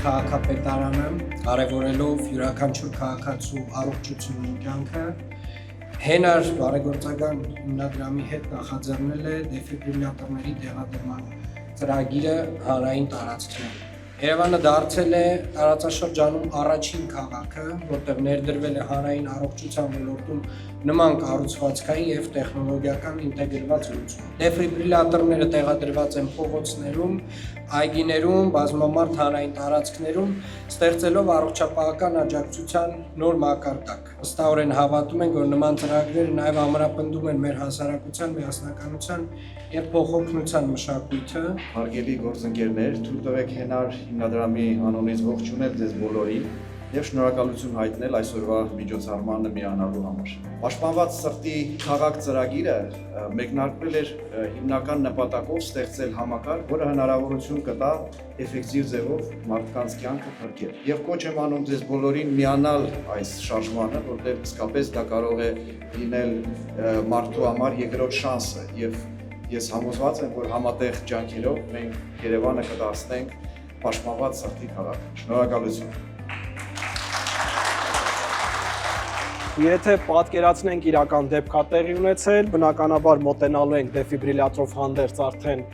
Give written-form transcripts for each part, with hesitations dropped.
քաղաքապետարանը, կարևորելով յուրաքանչյուր քաղաքացու առողջությունն ու կյանքը, հենար բարեգործական հիմնադրամի հետ նախաձեռնել է դեֆիբրիլյատորների տեղադրման ծրագիրը հանրային տարածքներում։ Երևանը դարձել է տարածաշրջանում առաջին քաղաքը, որտեղ ներդրվել է հանրային առողջության ոլորտում նման կառուցվածքային և տեխնոլոգիական ինտեգրված լուծում։ Դեֆիբրիլյատորները տեղադրված են փողոցներում, այգիներում, բազմամարդ հանրային տարածքներում, ստեղծելով առողջապահական աջակցության նոր մակարդակ։ Վստահորեն հավատում ենք, որ նման ծրագրերը նաև ամրապնդում են մեր հասարակության միասնականության և փոխօգնության մշակույթը։ Հարգելի գործընկերներ, թույլ տվեք հենար հիմնադրամի անունից ողջունել ձեզ բոլորին և շնորհակալություն հայտնել այսօրվա միջոցառմանը միանալու համար։ Պաշտպանված սրտի քաղաք ծրագիրը մեկնարկվել էր հիմնական նպատակով ստեղծել համակարգ, որը հնարավորություն կտա էֆեկտիվ ձևով մարդկանց կյանքը փրկել։ Եվ կոչ եմ անում ձեզ բոլորին միանալ այս շարժմանը, որտեղ իսկապես դա կարող է լինել մարդու համար երկրորդ շանսը և ես համոզված եմ, որ համատեղ ջանքերով մենք Երևանը կդարձնենք պաշտպանված սրտի քաղաք։ Շնորհակալություն։ Եթե պատկերացնենք իրական դեպք է տեղի ունեցել, բնականաբար մոտենալու ենք դեֆիբրիլյատորով հանդերձ արդեն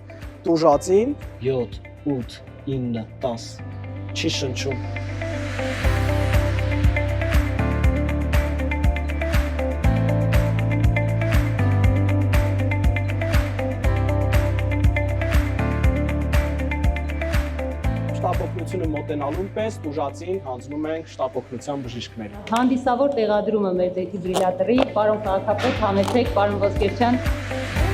տուժածին 7, 8, 9, 10 չի շնչում։ Շտապօգնությունը մոտենալուն պես տուժածին հանձնում ենք շտապօգնության բժիշկներին։ Հանդիսավոր տեղադրումը մեր դեֆիբրիլյատորի, պարոն քաղաքապետ, համեցեք, պարոն Ոսկերչյան։